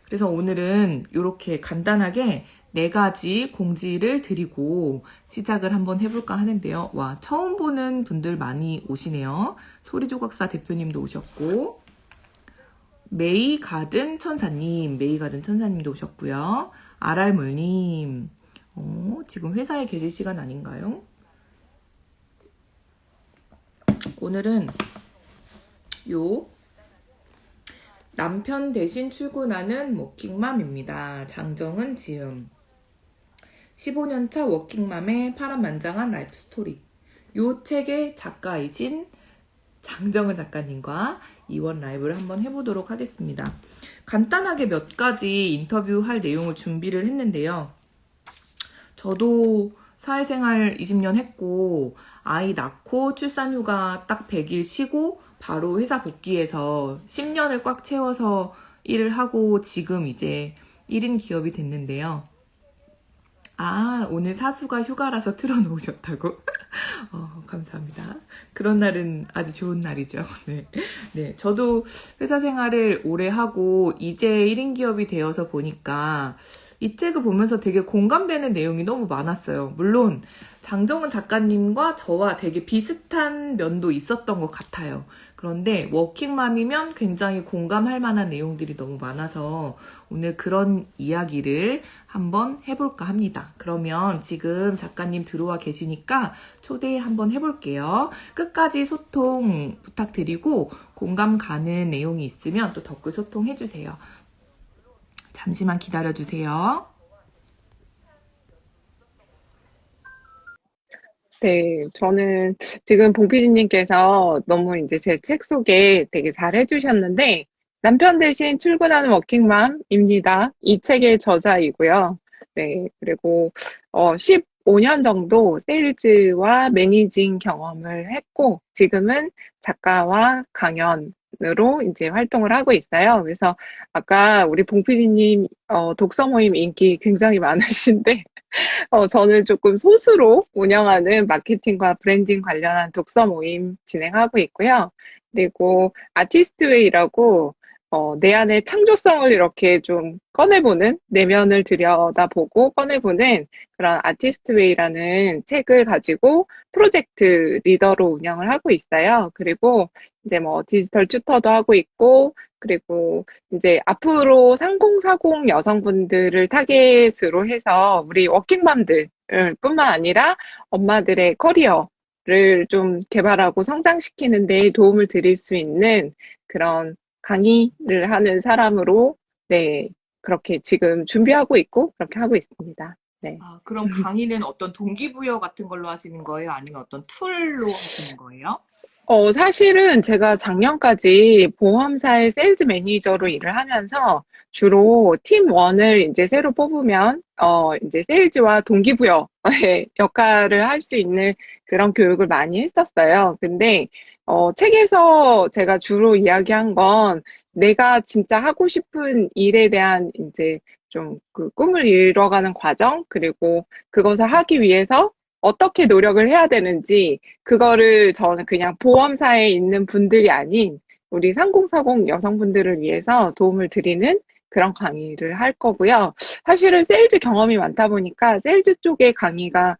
그래서 오늘은 이렇게 간단하게 4가지 공지를 드리고 시작을 한번 해볼까 하는데요. 와, 처음 보는 분들 많이 오시네요. 소리조각사 대표님도 오셨고, 메이가든 천사님도 오셨고요. RR물님, 지금 회사에 계실 시간 아닌가요? 오늘은 요 남편 대신 출근하는 워킹맘입니다. 장정은 지음. 15년차 워킹맘의 파란만장한 라이프 스토리. 요 책의 작가이신 장정은 작가님과 이원 라이브를 한번 해보도록 하겠습니다. 간단하게 몇 가지 인터뷰할 내용을 준비를 했는데요. 저도 사회생활 20년 했고 아이 낳고 출산휴가 딱 100일 쉬고 바로 회사 복귀해서 10년을 꽉 채워서 일을 하고 지금 이제 1인 기업이 됐는데요. 아, 오늘 사수가 휴가라서 틀어놓으셨다고? 감사합니다. 그런 날은 아주 좋은 날이죠. 네. 네. 저도 회사 생활을 오래 하고 이제 1인 기업이 되어서 보니까 이 책을 보면서 되게 공감되는 내용이 너무 많았어요. 물론 장정은 작가님과 저와 되게 비슷한 면도 있었던 것 같아요. 그런데 워킹맘이면 굉장히 공감할 만한 내용들이 너무 많아서 오늘 그런 이야기를 한번 해볼까 합니다. 그러면 지금 작가님 들어와 계시니까 초대 한번 해볼게요. 끝까지 소통 부탁드리고 공감 가는 내용이 있으면 또 댓글 소통해주세요. 잠시만 기다려주세요. 네, 저는 지금 봉피디님께서 너무 이제 제 책 소개 되게 잘 해주셨는데, 남편 대신 출근하는 워킹맘입니다. 이 책의 저자이고요. 네, 그리고, 15년 정도 세일즈와 매니징 경험을 했고, 지금은 작가와 강연으로 이제 활동을 하고 있어요. 그래서 아까 우리 봉피디님, 독서 모임 인기 굉장히 많으신데, 저는 조금 소수로 운영하는 마케팅과 브랜딩 관련한 독서 모임 진행하고 있고요. 그리고 아티스트웨이라고 내 안의 창조성을 이렇게 좀 꺼내보는, 내면을 들여다보고 꺼내보는 그런 아티스트웨이라는 책을 가지고 프로젝트 리더로 운영을 하고 있어요. 그리고 이제 뭐 디지털 튜터도 하고 있고, 그리고 이제 앞으로 3040 여성분들을 타겟으로 해서 우리 워킹맘들 뿐만 아니라 엄마들의 커리어를 좀 개발하고 성장시키는 데 도움을 드릴 수 있는 그런 강의를 하는 사람으로 네, 그렇게 지금 준비하고 있고 그렇게 하고 있습니다. 네. 아, 그럼 강의는 어떤 동기부여 같은 걸로 하시는 거예요? 아니면 어떤 툴로 하시는 거예요? 사실은 제가 작년까지 보험사의 세일즈 매니저로 일을 하면서 주로 팀 원을 이제 새로 뽑으면, 이제 세일즈와 동기부여의 역할을 할 수 있는 그런 교육을 많이 했었어요. 근데, 책에서 제가 주로 이야기한 건 내가 진짜 하고 싶은 일에 대한 이제 좀 그 꿈을 이뤄가는 과정, 그리고 그것을 하기 위해서 어떻게 노력을 해야 되는지, 그거를 저는 그냥 보험사에 있는 분들이 아닌 우리 3040 여성분들을 위해서 도움을 드리는 그런 강의를 할 거고요. 사실은 세일즈 경험이 많다 보니까 세일즈 쪽의 강의가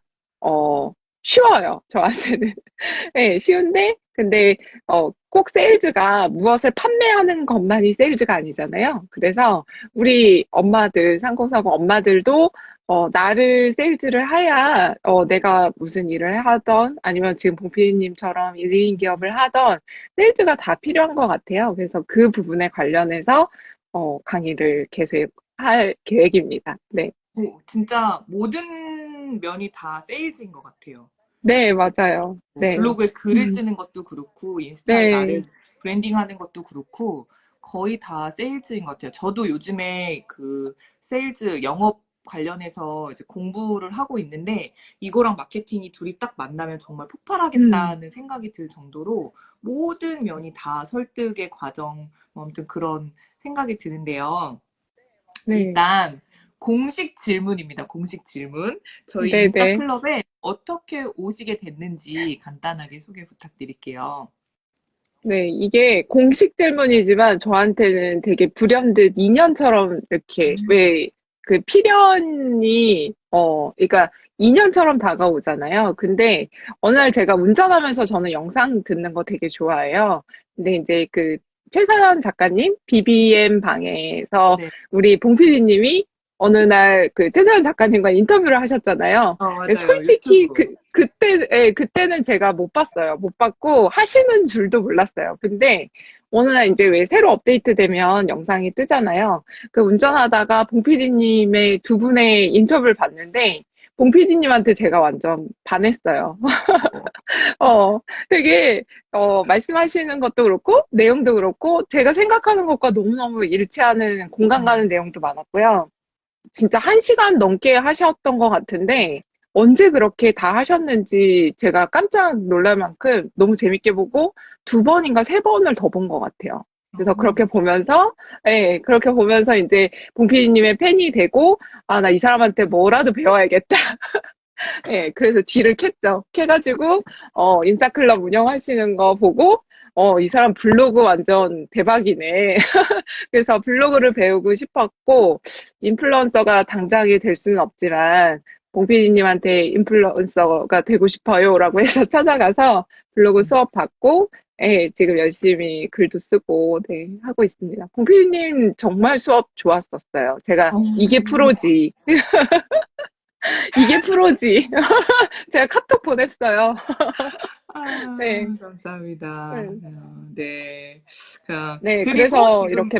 쉬워요. 저한테는. 네, 쉬운데 근데 꼭 세일즈가 무엇을 판매하는 것만이 세일즈가 아니잖아요. 그래서 우리 엄마들, 3040 엄마들도 나를 세일즈를 해야, 내가 무슨 일을 하던, 아니면 지금 봉피디님처럼 1인 기업을 하던, 세일즈가 다 필요한 것 같아요. 그래서 그 부분에 관련해서, 강의를 계속 할 계획입니다. 네. 진짜 모든 면이 다 세일즈인 것 같아요. 네, 맞아요. 뭐 네. 블로그에 글을 음, 쓰는 것도 그렇고, 인스타에 네. 나를 브랜딩하는 것도 그렇고, 거의 다 세일즈인 것 같아요. 저도 요즘에 그 세일즈 영업 관련해서 이제 공부를 하고 있는데, 이거랑 마케팅이 둘이 딱 만나면 정말 음, 폭발하겠다는 생각이 들 정도로 모든 면이 다 설득의 과정, 뭐 아무튼 그런 생각이 드는데요. 네. 일단 공식 질문입니다. 공식 질문. 저희 네네. 인싸클럽에 어떻게 오시게 됐는지 간단하게 소개 부탁드릴게요. 네, 이게 공식 질문이지만 저한테는 되게 불현듯 인연처럼 이렇게, 왜, 그 필연이, 그러니까 인연처럼 다가오잖아요. 근데 어느 날 제가 운전하면서 저는 영상 듣는 거 되게 좋아해요. 근데 이제 그 최서연 작가님, BBM 방에서 네. 우리 봉 PD님이 어느 날 그 최서연 작가님과 인터뷰를 하셨잖아요. 맞아요. 솔직히 유튜브. 그때는 제가 못 봤어요. 못 봤고 하시는 줄도 몰랐어요. 근데 어느 날 이제 왜 새로 업데이트되면 영상이 뜨잖아요. 그 운전하다가 봉 PD님의 두 분의 인터뷰를 봤는데 봉 PD님한테 제가 완전 반했어요. 어, 어, 되게 말씀하시는 것도 그렇고 내용도 그렇고 제가 생각하는 것과 너무너무 일치하는 공감 가는 내용도 많았고요. 진짜 1시간 넘게 하셨던 것 같은데, 언제 그렇게 다 하셨는지 제가 깜짝 놀랄 만큼 너무 재밌게 보고, 2번인가 3번을 더 본 것 같아요. 그래서 그렇게 보면서, 예, 그렇게 보면서 이제 봉피디님의 팬이 되고, 아, 나 이 사람한테 뭐라도 배워야겠다. 예, 그래서 뒤를 캤죠. 캐가지고, 인스타클럽 운영하시는 거 보고, 이 사람 블로그 완전 대박이네. 그래서 블로그를 배우고 싶었고, 인플루언서가 당장이 될 수는 없지만, 봉피디님한테 인플루언서가 되고 싶어요라고 해서 찾아가서 블로그 수업 받고, 예, 지금 열심히 글도 쓰고, 네, 하고 있습니다. 봉피디님 정말 수업 좋았었어요. 제가, 어, 이게 프로지. 이게 프로지. 제가 카톡 보냈어요. 네, 감사합니다. 네, 네. 네, 그리고 그래서 지금, 이렇게,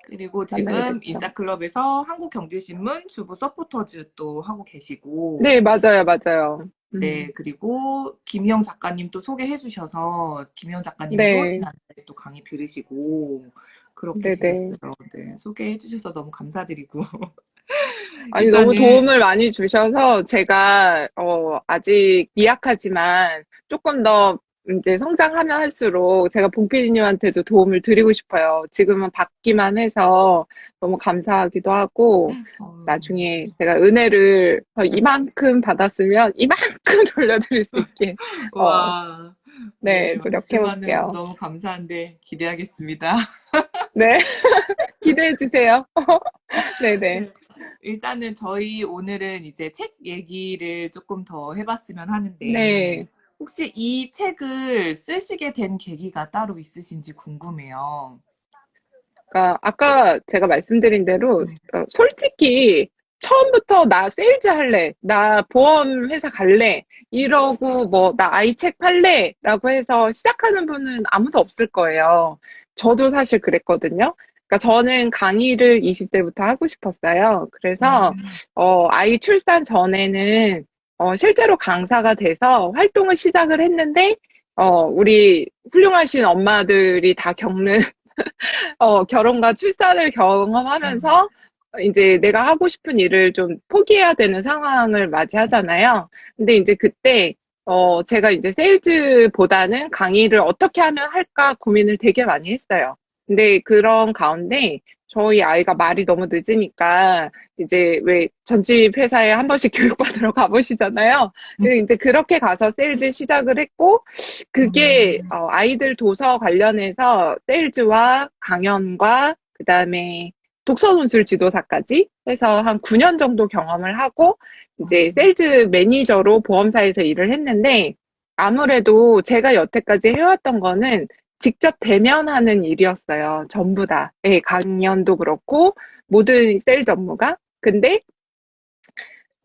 그리고 만나게 지금 됐죠. 인싸클럽에서 한국경제신문 주부 서포터즈도 하고 계시고, 네, 맞아요, 맞아요. 네, 그리고 김희영 작가님 또 소개해 주셔서, 김희영 작가님도 네, 지난달에 또 강의 들으시고, 그렇게 네네. 되셨어요. 네, 소개해 주셔서 너무 감사드리고. 아니, 너무 일단은, 도움을 많이 주셔서 제가, 아직 미약하지만 조금 더 이제 성장하면 할수록 제가 봉피디님한테도 도움을 드리고 싶어요. 지금은 받기만 해서 너무 감사하기도 하고, 나중에 제가 은혜를 이만큼 받았으면 이만큼 돌려드릴 수 있게, 어, 와, 네, 네, 노력해 말씀만으로도 볼게요. 너무 감사한데 기대하겠습니다. 네, 기대해 주세요. 네네. 네. 일단은 저희 오늘은 이제 책 얘기를 조금 더 해봤으면 하는데, 네. 혹시 이 책을 쓰시게 된 계기가 따로 있으신지 궁금해요. 그러니까 아까 제가 말씀드린 대로 네. 솔직히 처음부터 나 세일즈 할래, 나 보험 회사 갈래, 이러고 뭐 나 아이 책 팔래라고 해서 시작하는 분은 아무도 없을 거예요. 저도 사실 그랬거든요. 그러니까 저는 강의를 20대부터 하고 싶었어요. 그래서 아이 출산 전에는 실제로 강사가 돼서 활동을 시작을 했는데 우리 훌륭하신 엄마들이 다 겪는 결혼과 출산을 경험하면서 이제 내가 하고 싶은 일을 좀 포기해야 되는 상황을 맞이하잖아요. 근데 이제 그때, 제가 이제 세일즈보다는 강의를 어떻게 하면 할까 고민을 되게 많이 했어요. 근데 그런 가운데 저희 아이가 말이 너무 늦으니까 이제 왜 전집 회사에 한 번씩 교육받으러 가보시잖아요. 근데 이제 그렇게 가서 세일즈 시작을 했고, 그게 아이들 도서 관련해서 세일즈와 강연과 그다음에 독서 논술 지도사까지 해서 한 9년 정도 경험을 하고 이제 세일즈 매니저로 보험사에서 일을 했는데 아무래도 제가 여태까지 해왔던 거는 직접 대면하는 일이었어요. 전부 다. 예, 강연도 그렇고 모든 세일즈 업무가. 근데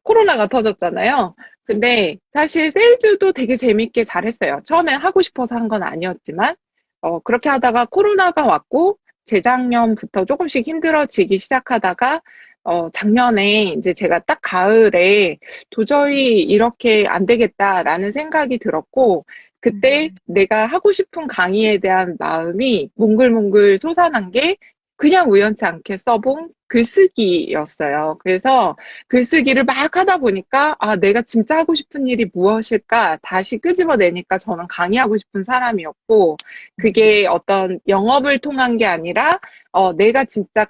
코로나가 터졌잖아요. 근데 사실 세일즈도 되게 재밌게 잘했어요. 처음엔 하고 싶어서 한 건 아니었지만, 그렇게 하다가 코로나가 왔고, 재작년부터 조금씩 힘들어지기 시작하다가, 작년에 이제 제가 딱 가을에 도저히 이렇게 안 되겠다라는 생각이 들었고, 그때 내가 하고 싶은 강의에 대한 마음이 몽글몽글 솟아난 게 그냥 우연치 않게 써본 글쓰기였어요. 그래서 글쓰기를 막 하다 보니까, 아, 내가 진짜 하고 싶은 일이 무엇일까? 다시 끄집어내니까 저는 강의하고 싶은 사람이었고, 그게 어떤 영업을 통한 게 아니라, 내가 진짜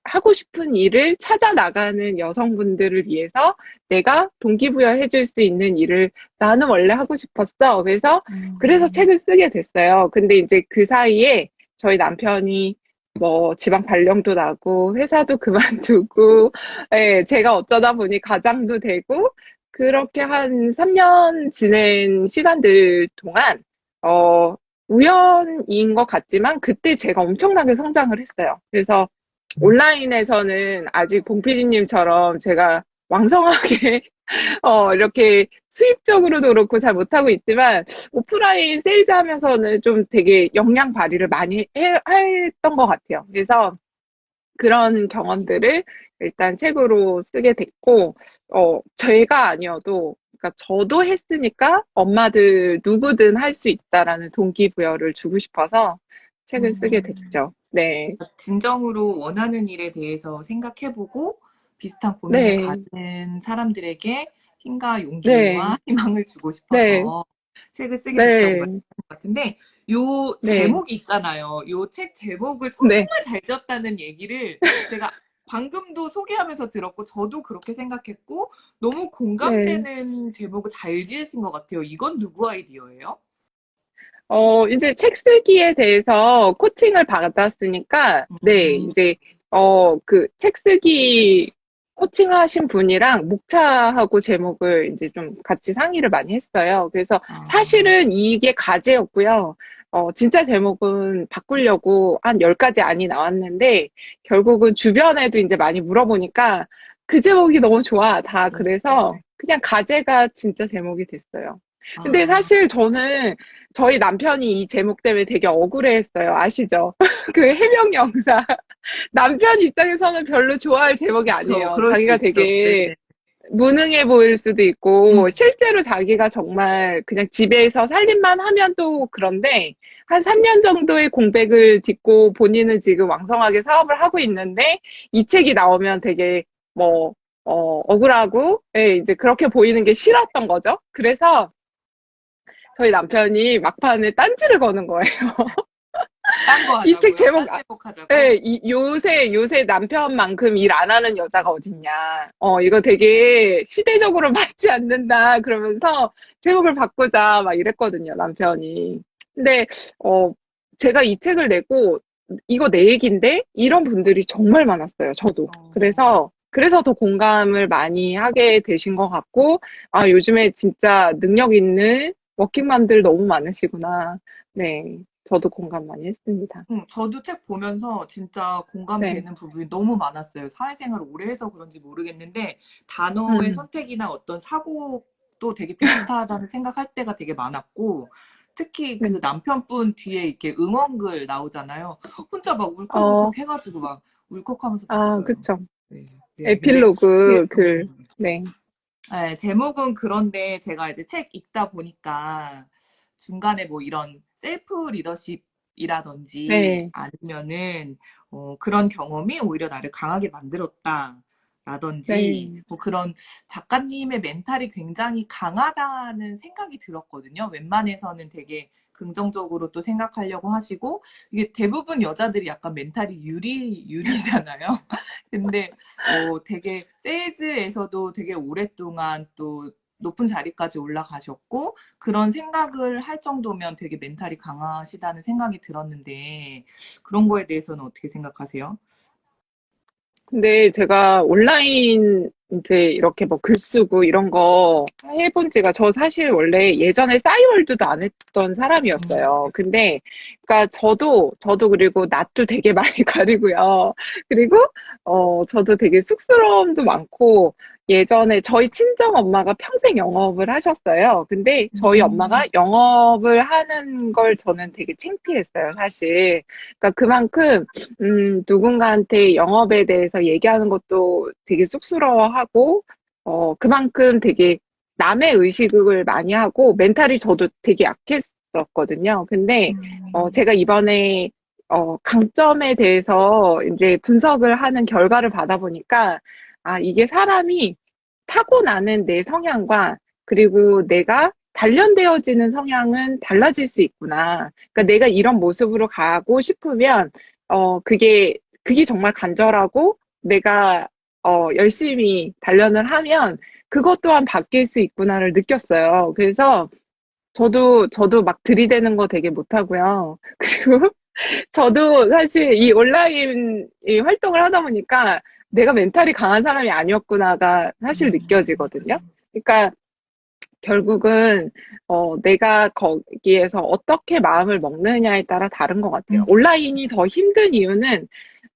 하고 싶은 일을 찾아 나가는 여성분들을 위해서 내가 동기부여 해줄 수 있는 일을 나는 원래 하고 싶었어. 그래서 음, 책을 쓰게 됐어요. 근데 이제 그 사이에 저희 남편이 뭐 지방 발령도 나고 회사도 그만두고 예, 제가 어쩌다 보니 가장도 되고 그렇게 한 3년 지낸 시간들 동안 어 우연인 것 같지만 그때 제가 엄청나게 성장을 했어요. 그래서 온라인에서는 아직 봉피디님처럼 제가 왕성하게 이렇게 수입적으로도 그렇고 잘 못하고 있지만 오프라인 세일즈 하면서는 좀 되게 역량 발휘를 많이 했던 것 같아요. 그래서 그런 경험들을 일단 책으로 쓰게 됐고, 제가 아니어도, 그러니까 저도 했으니까 엄마들 누구든 할 수 있다라는 동기부여를 주고 싶어서 책을 쓰게 음. 됐죠. 네. 진정으로 원하는 일에 대해서 생각해보고 비슷한 고민을 네. 가진 사람들에게 힘과 네. 용기와 희망을 주고 네. 싶어서 책을 쓰게 됐다고 네. 말씀하신 것 같은데, 요 네. 제목이 있잖아요. 요 책 제목을 정말 네. 잘 지었다는 얘기를 제가 방금도 소개하면서 들었고, 저도 그렇게 생각했고, 너무 네. 공감되는 제목을 잘 지으신 것 같아요. 이건 누구 아이디어예요? 이제 책 쓰기에 대해서 코칭을 받았으니까, 네, 음, 이제, 그 책 쓰기 코칭하신 분이랑 목차하고 제목을 이제 좀 같이 상의를 많이 했어요. 그래서 아, 사실은 이게 과제였고요. 진짜 제목은 바꾸려고 한 10가지 안이 나왔는데, 결국은 주변에도 이제 많이 물어보니까 그 제목이 너무 좋아. 다 그래서 그냥 가제가 진짜 제목이 됐어요. 근데 아, 사실 저는 저희 남편이 이 제목 때문에 되게 억울해했어요. 아시죠? 그 해명 영상. 남편 입장에서는 별로 좋아할 제목이 그쵸. 아니에요. 그럴 수 자기가 있죠. 되게 네네. 무능해 보일 수도 있고, 음. 실제로 자기가 정말 그냥 집에서 살림만 하면 또 그런데, 한 3년 정도의 공백을 딛고 본인은 지금 왕성하게 사업을 하고 있는데, 이 책이 나오면 되게 뭐, 억울하고, 예, 이제 그렇게 보이는 게 싫었던 거죠. 그래서 저희 남편이 막판에 딴지를 거는 거예요. 딴 거 이 책 하자고요? 제목, 딴 제목 하자고? 예, 요새 남편만큼 일 안 하는 여자가 어딨냐. 이거 되게 시대적으로 맞지 않는다. 그러면서 제목을 바꾸자. 막 이랬거든요, 남편이. 근데, 어, 제가 이 책을 내고, 이거 내 얘기인데? 이런 분들이 정말 많았어요, 저도. 어, 그래서 더 공감을 많이 하게 되신 것 같고, 아, 요즘에 진짜 능력 있는 워킹맘들 너무 많으시구나. 네. 저도 공감 많이 했습니다. 저도 책 보면서 진짜 네. 공감되는 부분이 너무 많았어요. 사회생활을 오래 해서 그런지 모르겠는데, 단어의 음. 선택이나 어떤 사고도 되게 비슷하다는 생각할 때가 되게 많았고, 특히 네. 그 남편분 뒤에 이렇게 응원글 나오잖아요. 혼자 막 어, 울컥울컥 해가지고 막 울컥하면서 아, 봤어요. 그쵸. 네, 네. 근데 제, 에필로그 글. 네. 네, 제목은 그런데 제가 이제 책 읽다 보니까 중간에 뭐 이런 셀프 리더십이라든지 네. 아니면은 그런 경험이 오히려 나를 강하게 만들었다라든지 네. 뭐 그런 작가님의 멘탈이 굉장히 강하다는 생각이 들었거든요. 웬만해서는 되게 긍정적으로 또 생각하려고 하시고 이게 대부분 여자들이 약간 멘탈이 유리잖아요. 근데 되게 세일즈에서도 되게 오랫동안 또 높은 자리까지 올라가셨고 그런 생각을 할 정도면 되게 멘탈이 강하시다는 생각이 들었는데 그런 거에 대해서는 어떻게 생각하세요? 근데 제가 온라인 이제 이렇게 뭐 글 쓰고 이런 거 해본 지가 저 사실 원래 예전에 싸이월드도 안 했던 사람이었어요. 근데 그러니까 저도 그리고 낯도 되게 많이 가리고요. 그리고 저도 되게 쑥스러움도 많고 예전에 저희 친정 엄마가 평생 영업을 하셨어요. 근데 저희 엄마가 영업을 하는 걸 저는 되게 창피했어요, 사실. 그러니까 그만큼 누군가한테 영업에 대해서 얘기하는 것도 되게 쑥스러워하고, 그만큼 되게 남의 의식을 많이 하고, 멘탈이 저도 되게 약했었거든요. 근데, 제가 이번에, 강점에 대해서 이제 분석을 하는 결과를 받아보니까, 아, 이게 사람이 타고나는 내 성향과, 그리고 내가 단련되어지는 성향은 달라질 수 있구나. 그러니까 내가 이런 모습으로 가고 싶으면, 그게 그게 정말 간절하고 내가 열심히 단련을 하면 그것 또한 바뀔 수 있구나를 느꼈어요. 그래서 저도 막 들이대는 거 되게 못하고요. 그리고 저도 사실 이 온라인 이 활동을 하다 보니까 내가 멘탈이 강한 사람이 아니었구나가 사실 느껴지거든요. 그러니까 결국은 내가 거기에서 어떻게 마음을 먹느냐에 따라 다른 것 같아요. 음, 온라인이 더 힘든 이유는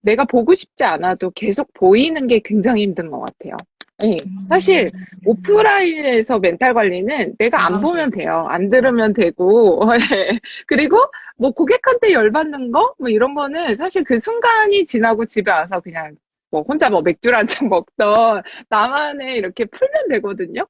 내가 보고 싶지 않아도 계속 보이는 게 굉장히 힘든 것 같아요. 네. 사실 오프라인에서 멘탈 관리는 내가 안 보면 부담스럽고. 돼요. 안 들으면 되고. 예. 그리고 뭐 고객한테 열받는 거? 뭐 이런 거는 사실 그 순간이 지나고 집에 와서 그냥 뭐 혼자 뭐 맥주를 한 잔 먹던 나만의 이렇게 풀면 되거든요.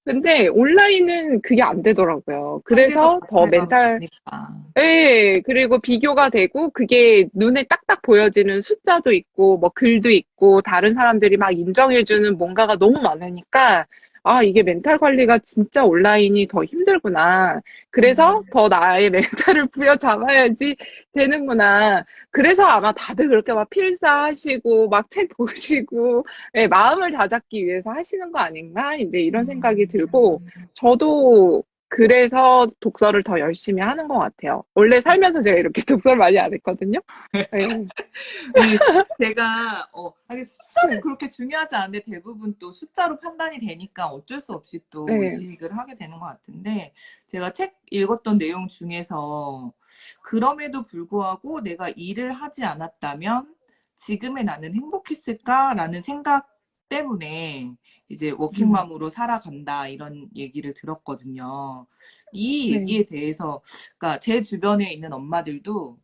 근데 온라인은 그게 안 되더라고요. 상대적 그래서 더 자체가 멘탈, 다니까. 예, 그리고 비교가 되고 그게 눈에 딱딱 보여지는 숫자도 있고 뭐 글도 있고 다른 사람들이 막 인정해주는 뭔가가 너무 많으니까 아, 이게 멘탈 관리가 진짜 온라인이 더 힘들구나. 그래서 더 나의 멘탈을 부여잡아야지 되는구나. 그래서 아마 다들 그렇게 막 필사하시고 막 책 보시고 예, 마음을 다잡기 위해서 하시는 거 아닌가? 이제 이런 생각이 들고 저도 그래서 독서를 더 열심히 하는 것 같아요. 원래 살면서 제가 이렇게 독서를 많이 안 했거든요. 네. 이 제가 아니 숫자는 그렇게 중요하지 않은데 대부분 또 숫자로 판단이 되니까 어쩔 수 없이 또 네. 의식을 하게 되는 것 같은데 제가 책 읽었던 내용 중에서 그럼에도 불구하고 내가 일을 하지 않았다면 지금의 나는 행복했을까라는 생각 때문에 이제 음, 워킹맘으로 살아간다 이런 얘기를 들었거든요. 이 네. 얘기에 대해서 그러니까 제 주변에 있는 엄마들도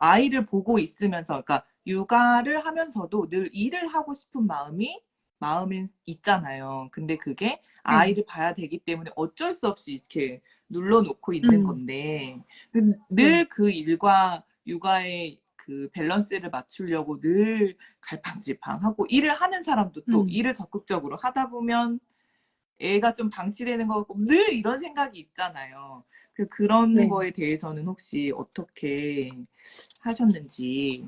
아이를 보고 있으면서, 그러니까 육아를 하면서도 늘 일을 하고 싶은 마음이 있잖아요. 근데 그게 네. 아이를 봐야 되기 때문에 어쩔 수 없이 이렇게 눌러놓고 있는 음, 건데, 네. 늘 그 일과 육아의 그 밸런스를 맞추려고 늘 갈팡질팡하고 일을 하는 사람도 또 음, 일을 적극적으로 하다 보면 애가 좀 방치되는 것 같고 늘 이런 생각이 있잖아요. 그런 네. 거에 대해서는 혹시 어떻게 하셨는지.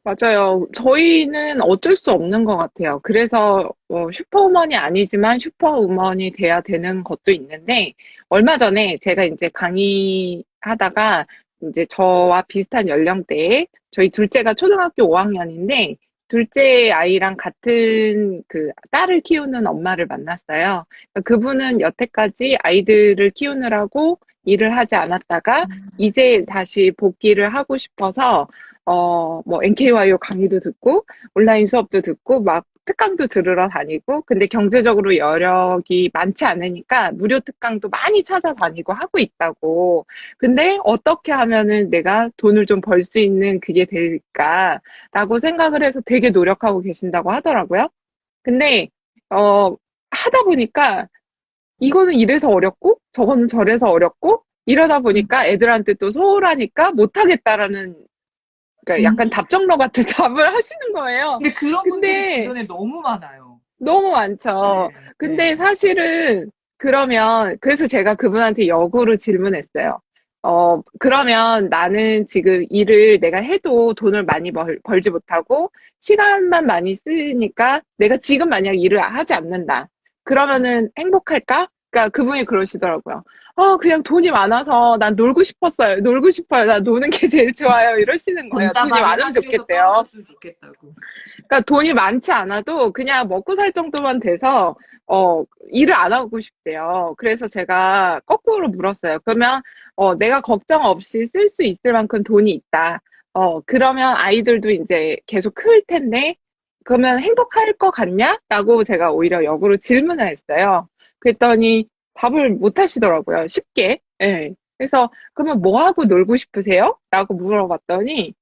맞아요. 저희는 어쩔 수 없는 것 같아요. 그래서 슈퍼우먼이 아니지만 슈퍼우먼이 돼야 되는 것도 있는데 얼마 전에 제가 이제 강의하다가 이제 저와 비슷한 연령대에 저희 둘째가 초등학교 5학년인데 둘째 아이랑 같은 그 딸을 키우는 엄마를 만났어요. 그분은 여태까지 아이들을 키우느라고 일을 하지 않았다가 이제 다시 복귀를 하고 싶어서 뭐, NKYO 강의도 듣고, 온라인 수업도 듣고, 막 특강도 들으러 다니고, 근데 경제적으로 여력이 많지 않으니까 무료 특강도 많이 찾아다니고 하고 있다고. 근데 어떻게 하면은 내가 돈을 좀 벌 수 있는 그게 될까라고 생각을 해서 되게 노력하고 계신다고 하더라고요. 근데, 하다 보니까 이거는 이래서 어렵고, 저거는 저래서 어렵고, 이러다 음, 보니까 애들한테 또 소홀하니까 못하겠다라는 그러니까 음. 약간 답정너 같은 답을 하시는 거예요. 근데 그런 분들이 근데 주변에 너무 많아요. 너무 많죠. 네, 근데 네. 사실은 그러면 그래서 제가 그분한테 역으로 질문했어요. 그러면 나는 지금 일을 내가 해도 돈을 많이 벌지 못하고 시간만 많이 쓰니까 내가 지금 만약 일을 하지 않는다. 그러면은 행복할까? 그러니까 그분이 그러시더라고요. 그냥 돈이 많아서 난 놀고 싶었어요. 놀고 싶어요. 난 노는 게 제일 좋아요. 이러시는 거예요. 돈이 돈다발이 많으면 하늘에서 좋겠대요. 떨어졌으면 좋겠다고. 그러니까 돈이 많지 않아도 그냥 먹고 살 정도만 돼서 일을 안 하고 싶대요. 그래서 제가 거꾸로 물었어요. 그러면 내가 걱정 없이 쓸 수 있을 만큼 돈이 있다. 그러면 아이들도 이제 계속 클 텐데 그러면 행복할 것 같냐? 라고 제가 오히려 역으로 질문을 했어요. 그랬더니 답을 못 하시더라고요. 쉽게. 예. 그래서 그러면 뭐 하고 놀고 싶으세요? 라고 물어봤더니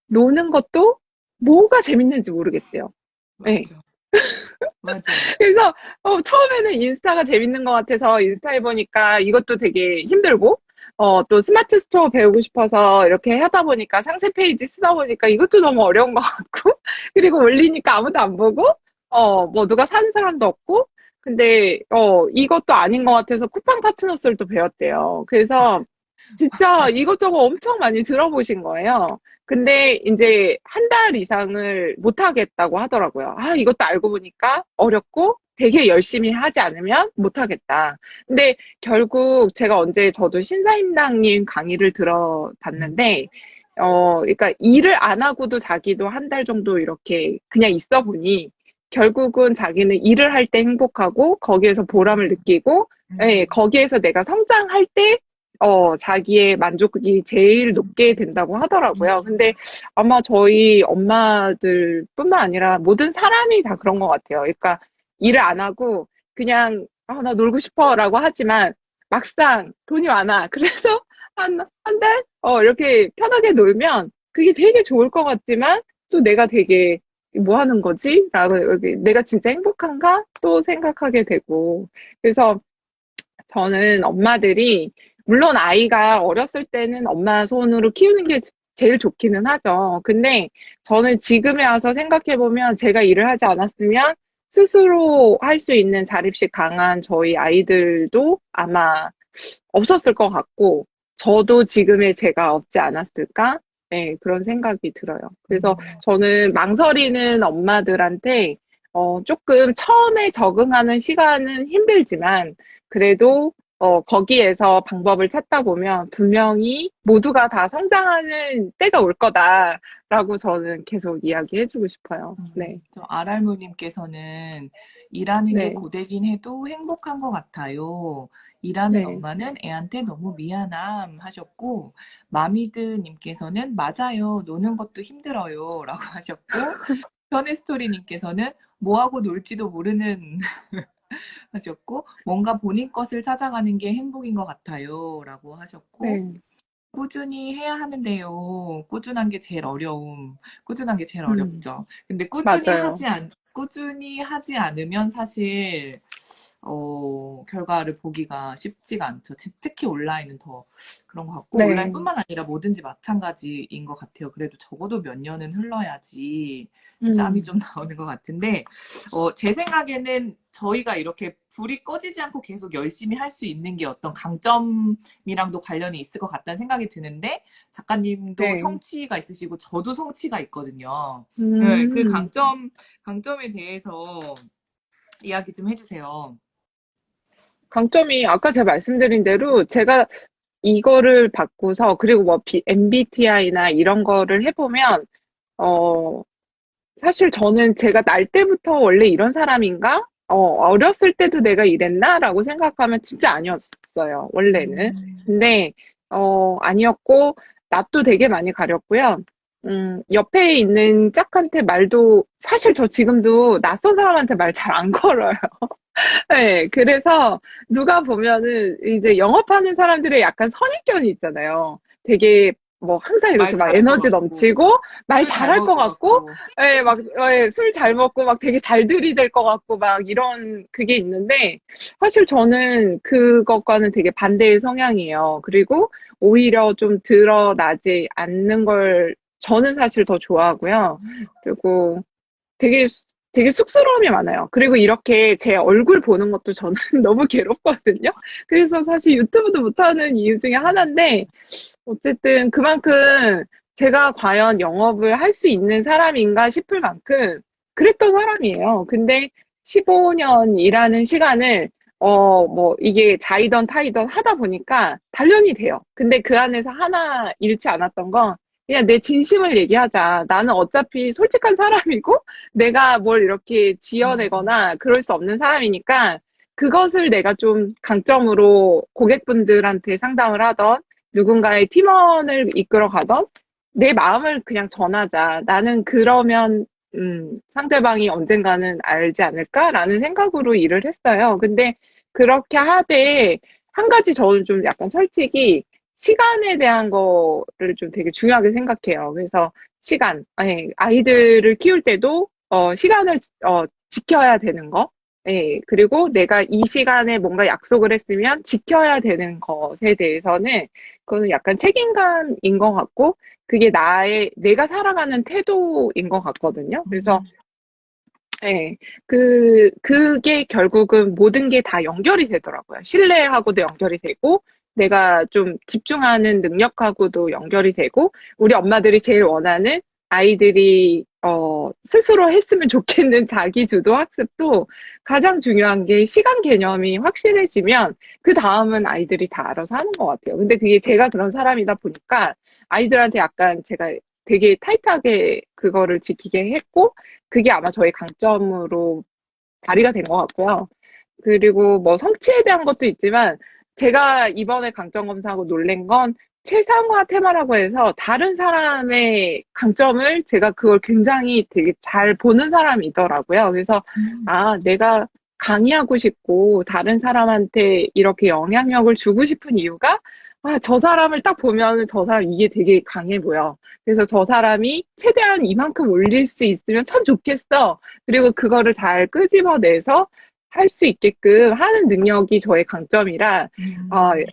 노는 것도 뭐가 재밌는지 모르겠대요. 네. 맞아, 맞아. 그래서 처음에는 인스타가 재밌는 것 같아서 인스타 해보니까 이것도 되게 힘들고 또 스마트 스토어 배우고 싶어서 이렇게 하다 보니까 상세 페이지 쓰다 보니까 이것도 너무 어려운 것 같고 그리고 올리니까 아무도 안 보고 뭐 누가 사는 사람도 없고 근데 이것도 아닌 것 같아서 쿠팡 파트너스를 또 배웠대요. 그래서 진짜 이것저것 엄청 많이 들어보신 거예요. 근데 이제 한 달 이상을 못 하겠다고 하더라고요. 아, 이것도 알고 보니까 어렵고 되게 열심히 하지 않으면 못 하겠다. 근데 결국 제가 언제 저도 신사임당님 강의를 들어봤는데, 그러니까 일을 안 하고도 자기도 한 달 정도 이렇게 그냥 있어 보니 결국은 자기는 일을 할 때 행복하고 거기에서 보람을 느끼고, 예, 거기에서 내가 성장할 때 자기의 만족이 제일 높게 된다고 하더라고요. 근데 아마 저희 엄마들뿐만 아니라 모든 사람이 다 그런 것 같아요. 그러니까 일을 안 하고 그냥, 아, 나 놀고 싶어 라고 하지만 막상 돈이 많아. 그래서 한 달? 이렇게 편하게 놀면 그게 되게 좋을 것 같지만 또 내가 되게 뭐 하는 거지? 라고 내가 진짜 행복한가? 또 생각하게 되고. 그래서 저는 엄마들이, 물론 아이가 어렸을 때는 엄마 손으로 키우는 게 제일 좋기는 하죠. 근데 저는 지금에 와서 생각해보면 제가 일을 하지 않았으면 스스로 할 수 있는 자립식 강한 저희 아이들도 아마 없었을 것 같고, 저도 지금의 제가 없지 않았을까? 네, 그런 생각이 들어요. 그래서 저는 망설이는 엄마들한테, 조금 처음에 적응하는 시간은 힘들지만, 그래도, 거기에서 방법을 찾다 보면 분명히 모두가 다 성장하는 때가 올 거다라고 저는 계속 이야기해주고 싶어요. 네, 저 아랄무님께서는 일하는 게 네, 고되긴 해도 행복한 것 같아요. 일하는 네. 엄마는 애한테 너무 미안함 하셨고, 마미드님께서는 맞아요. 노는 것도 힘들어요. 라고 하셨고, 현의스토리님께서는 뭐하고 놀지도 모르는 하셨고, 뭔가 본인 것을 찾아가는 게 행복인 것 같아요. 라고 하셨고, 네. 꾸준히 해야 하는데요. 꾸준한 게 제일 어려움. 꾸준한 게 제일 음, 어렵죠. 근데 맞아요. 꾸준히 하지 않으면 사실, 결과를 보기가 쉽지가 않죠. 특히 온라인은 더 그런 것 같고, 네. 온라인뿐만 아니라 뭐든지 마찬가지인 것 같아요. 그래도 적어도 몇 년은 흘러야지 짬이 음. 좀 나오는 것 같은데, 제 생각에는 저희가 이렇게 불이 꺼지지 않고 계속 열심히 할 수 있는 게 어떤 강점이랑도 관련이 있을 것 같다는 생각이 드는데, 작가님도 네. 성취가 있으시고, 저도 성취가 있거든요. 네, 그 음, 강점에 대해서 이야기 좀 해주세요. 강점이 아까 제가 말씀드린 대로 제가 이거를 받고서 그리고 뭐 MBTI나 이런 거를 해보면 어 사실 저는 제가 날 때부터 원래 이런 사람인가? 어렸을 때도 내가 이랬나라고 생각하면 진짜 아니었어요, 원래는. 근데 아니었고 낯도 되게 많이 가렸고요. 옆에 있는 짝한테 말도 사실 저 지금도 낯선 사람한테 말 잘 안 걸어요. 네, 그래서 누가 보면은 이제 영업하는 사람들의 약간 선입견이 있잖아요. 되게 뭐 항상 말 이렇게 막 잘할 것 에너지 같고, 넘치고 말 술 잘 잘할 먹을 것 것 같고, 같고. 예, 막, 술 잘 먹고 막 되게 잘 들이댈 것 같고 막 이런 그게 있는데 사실 저는 그것과는 되게 반대의 성향이에요. 그리고 오히려 좀 드러나지 않는 걸 저는 사실 더 좋아하고요. 그리고 되게 되게 쑥스러움이 많아요. 그리고 이렇게 제 얼굴 보는 것도 저는 너무 괴롭거든요. 그래서 사실 유튜브도 못하는 이유 중에 하나인데 어쨌든 그만큼 제가 과연 영업을 할 수 있는 사람인가 싶을 만큼 그랬던 사람이에요. 근데 15년 일하는 시간을 뭐 이게 자이던 타이던 하다 보니까 단련이 돼요. 근데 그 안에서 하나 잃지 않았던 건 그냥 내 진심을 얘기하자. 나는 어차피 솔직한 사람이고 내가 뭘 이렇게 지어내거나 그럴 수 없는 사람이니까 그것을 내가 좀 강점으로 고객분들한테 상담을 하던 누군가의 팀원을 이끌어 가던 내 마음을 그냥 전하자. 나는 그러면 상대방이 언젠가는 알지 않을까라는 생각으로 일을 했어요. 근데 그렇게 하되 한 가지 저는 좀 약간 솔직히 시간에 대한 거를 좀 되게 중요하게 생각해요. 그래서 시간, 아니, 아이들을 키울 때도 시간을 지켜야 되는 거. 예, 그리고 내가 이 시간에 뭔가 약속을 했으면 지켜야 되는 것에 대해서는 그거는 약간 책임감인 것 같고, 그게 내가 살아가는 태도인 것 같거든요. 그래서, 예, 그게 결국은 모든 게 다 연결이 되더라고요. 신뢰하고도 연결이 되고, 내가 좀 집중하는 능력하고도 연결이 되고, 우리 엄마들이 제일 원하는 아이들이, 스스로 했으면 좋겠는 자기 주도 학습도 가장 중요한 게 시간 개념이 확실해지면 그 다음은 아이들이 다 알아서 하는 것 같아요. 근데 그게 제가 그런 사람이다 보니까 아이들한테 약간 제가 되게 타이트하게 그거를 지키게 했고, 그게 아마 저의 강점으로 발휘가 된 것 같고요. 그리고 뭐 성취에 대한 것도 있지만 제가 이번에 강점 검사하고 놀란 건 최상화 테마라고 해서 다른 사람의 강점을 제가 그걸 굉장히 되게 잘 보는 사람이더라고요. 그래서 아, 내가 강의하고 싶고 다른 사람한테 이렇게 영향력을 주고 싶은 이유가 아, 저 사람을 딱 보면은 저 사람 이게 되게 강해 보여. 그래서 저 사람이 최대한 이만큼 올릴 수 있으면 참 좋겠어. 그리고 그거를 잘 끄집어내서 할 수 있게끔 하는 능력이 저의 강점이라,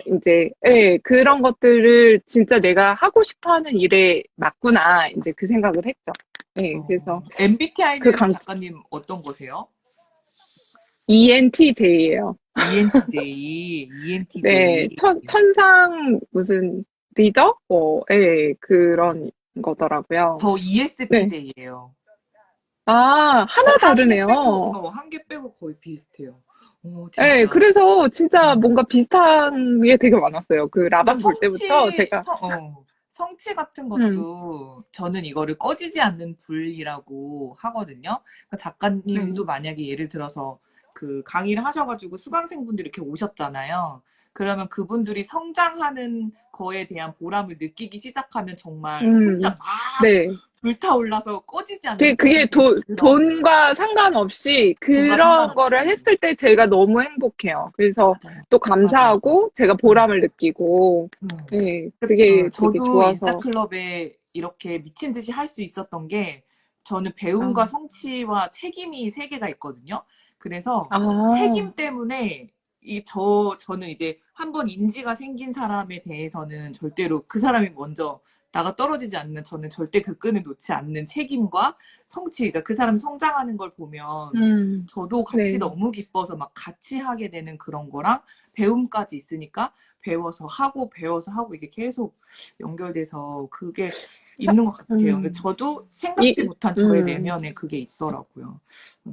이제, 예, 그런 것들을 진짜 내가 하고 싶어 하는 일에 맞구나, 이제 그 생각을 했죠. 예, 그래서 그 MBTI는 작가님 어떤 거세요? ENTJ예요. ENTJ, 네, ENTJ. 천상 무슨 리더? 예, 그런 거더라고요. 저 네. ESTJ예요. 아, 하나 다르네요. 한 개 빼고 거의 비슷해요. 오, 네, 진짜. 그래서 진짜 음. 뭔가 비슷한 게 되게 많았어요. 그 그러니까 라방 볼 때부터 제가, 성취 같은 음, 것도 저는 이거를 꺼지지 않는 불이라고 하거든요. 그러니까 작가님도 네, 만약에 예를 들어서 그 강의를 하셔가지고 수강생분들이 이렇게 오셨잖아요. 그러면 그분들이 성장하는 거에 대한 보람을 느끼기 시작하면 정말 혼자 음, 막 네. 불타올라서 꺼지지 않는 그게 불이 들더라고요. 돈과 상관없이 돈과 그런 거를 상관없이. 했을 때 제가 너무 행복해요. 그래서 맞아요. 또 맞아요. 감사하고 제가 음. 보람을 느끼고, 음. 네, 그게 되게 저도 좋아서, 인싸클럽에 이렇게 미친 듯이 할 수 있었던 게 저는 아, 배움과 성취와 책임이 세 개가 있거든요. 그래서 아, 책임 때문에 저는 이제 한번 인지가 생긴 사람에 대해서는 절대로 그 사람이 먼저 나가 떨어지지 않는 저는 절대 그 끈을 놓지 않는 책임과 성취, 그러니까 그 사람이 성장하는 걸 보면 저도 같이 네. 너무 기뻐서 막 같이 하게 되는 그런 거랑 배움까지 있으니까 배워서 하고 이게 계속 연결돼서 그게 있는 것 같아요. 근데 음, 저도 생각지 이, 못한 저의 음. 내면에 그게 있더라고요.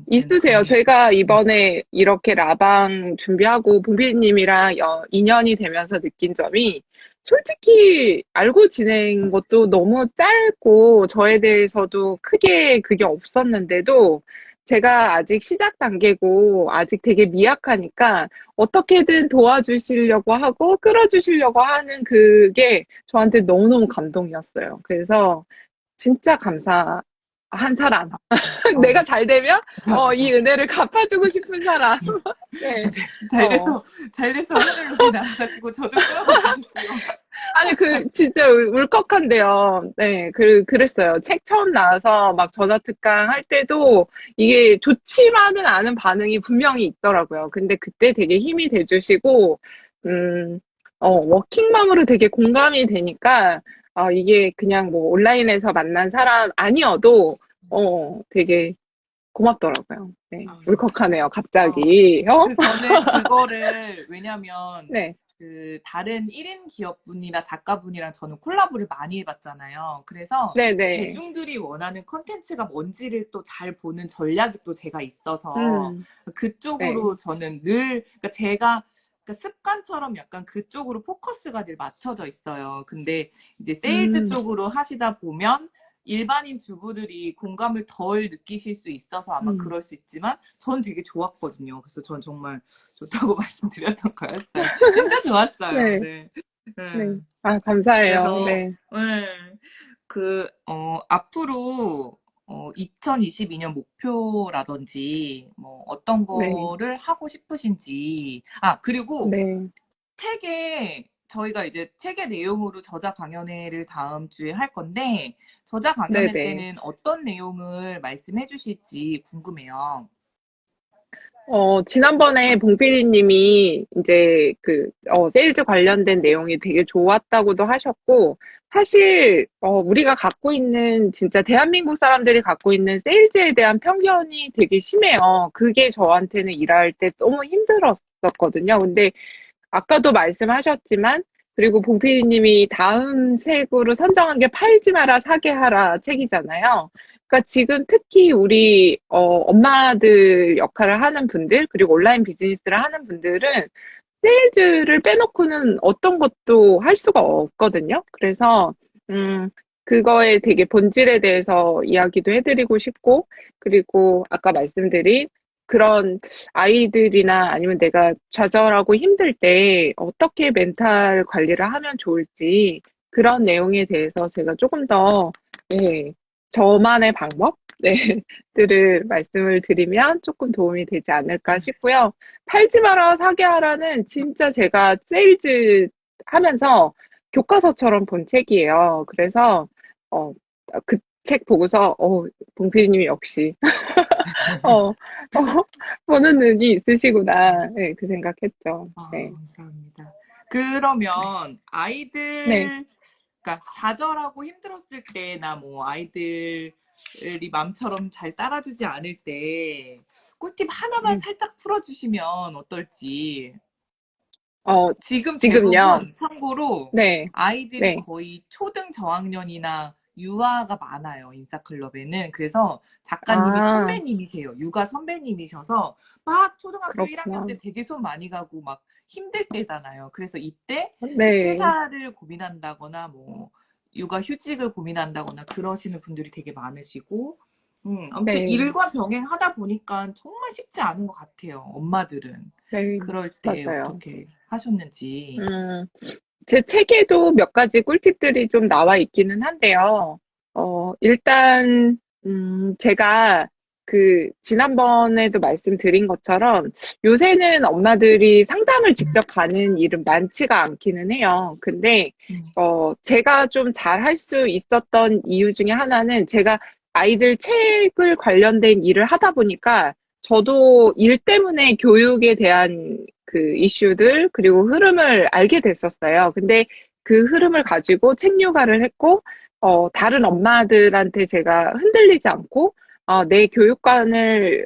있으세요. 강의. 제가 이번에 이렇게 라방 준비하고 봉피디님이랑 인연이 되면서 느낀 점이 솔직히 알고 지낸 것도 너무 짧고 저에 대해서도 크게 그게 없었는데도 제가 아직 시작 단계고 아직 되게 미약하니까 어떻게든 도와주시려고 하고 끌어주시려고 하는 그게 저한테 너무너무 감동이었어요. 그래서 진짜 감사한 사람. 어, 내가 잘 되면, 맞아, 이 맞아. 은혜를 갚아주고 싶은 사람. 네, 잘 어. 돼서, 잘 돼서 하늘 여기 날아가지고 저도 끌어가 주십시오. 아니, 진짜 울컥한데요. 네, 그랬어요. 책 처음 나와서 막 저자특강 할 때도 이게 좋지만은 않은 반응이 분명히 있더라고요. 근데 그때 되게 힘이 돼주시고, 음, 워킹맘으로 되게 공감이 되니까, 이게 그냥 뭐 온라인에서 만난 사람 아니어도, 되게 고맙더라고요. 네, 아, 울컥하네요, 어, 갑자기. 저는 그거를, 왜냐면, 네, 그, 다른 1인 기업분이나 작가분이랑 저는 콜라보를 많이 해봤잖아요. 그래서 네네. 대중들이 원하는 컨텐츠가 뭔지를 또 잘 보는 전략이 또 제가 있어서 음, 네. 그쪽으로 저는 늘, 그러니까 제가 그러니까 습관처럼 약간 그쪽으로 포커스가 늘 맞춰져 있어요. 근데 이제 세일즈 음, 쪽으로 하시다 보면 일반인 주부들이 공감을 덜 느끼실 수 있어서 아마 음, 그럴 수 있지만 전 되게 좋았거든요. 그래서 전 정말 좋다고 말씀드렸던 거였어요. 진짜 좋았어요. 네, 네. 네. 네. 아, 감사해요. 그래서 네, 네. 앞으로 2022년 목표라든지 뭐 어떤 네, 거를 하고 싶으신지. 그리고 네, 저희가 이제 책의 내용으로 저자 강연회를 다음 주에 할 건데 저자 강연회 네네. 때는 어떤 내용을 말씀해 주실지 궁금해요. 지난번에 봉필이님이 이제 세일즈 관련된 내용이 되게 좋았다고도 하셨고, 사실, 우리가 갖고 있는, 진짜 대한민국 사람들이 갖고 있는 세일즈에 대한 편견이 되게 심해요. 그게 저한테는 일할 때 너무 힘들었었거든요. 근데 아까도 말씀하셨지만, 그리고 봉피디님이 다음 책으로 선정한 게 팔지 마라, 사게 하라 책이잖아요. 그러니까 지금 특히 우리 엄마들 역할을 하는 분들, 그리고 온라인 비즈니스를 하는 분들은 세일즈를 빼놓고는 어떤 것도 할 수가 없거든요. 그래서, 음, 그거에 되게 본질에 대해서 이야기도 해드리고 싶고, 그리고 아까 말씀드린 그런 아이들이나 아니면 내가 좌절하고 힘들 때 어떻게 멘탈 관리를 하면 좋을지 그런 내용에 대해서 제가 조금 더, 네, 저만의 방법? 네, 들을 말씀을 드리면 조금 도움이 되지 않을까 싶고요. 팔지 마라, 사게 하라는 진짜 제가 세일즈 하면서 교과서처럼 본 책이에요. 그래서, 그 책 보고서, 봉피디님이 역시, 어, 보는 눈이 있으시구나. 네, 그 생각했죠. 아, 네. 감사합니다. 그러면 네. 그러니까 좌절하고 힘들었을 때나 뭐 아이들이 맘처럼 잘 따라주지 않을 때 꿀팁 하나만 음, 살짝 풀어주시면 어떨지. 어, 지금 지금요. 대부분 참고로 네. 아이들이 네. 거의 초등 저학년이나 유아가 많아요, 인싸클럽에는. 그래서 작가님이 아, 선배님이세요. 육아 선배님이셔서 막 초등학교 1학년 그렇구나. 때 되게 손 많이 가고 막 힘들 때잖아요. 그래서 이때 네. 퇴사를 고민한다거나 뭐 육아 휴직을 고민한다거나 그러시는 분들이 되게 많으시고, 아무튼 네. 일과 병행하다 보니까 정말 쉽지 않은 것 같아요, 엄마들은. 네. 그럴 때 맞아요. 어떻게 하셨는지. 음. 제 책에도 몇 가지 꿀팁들이 좀 나와 있기는 한데요. 일단, 제가 지난번에도 말씀드린 것처럼 요새는 엄마들이 상담을 직접 가는 일은 많지가 않기는 해요. 근데, 음. 제가 좀 잘 할 수 있었던 이유 중에 하나는 제가 아이들 책을 관련된 일을 하다 보니까 저도 일 때문에 교육에 대한 그 이슈들, 그리고 흐름을 알게 됐었어요. 근데 그 흐름을 가지고 책 육아를 했고, 다른 엄마들한테 제가 흔들리지 않고, 내 교육관을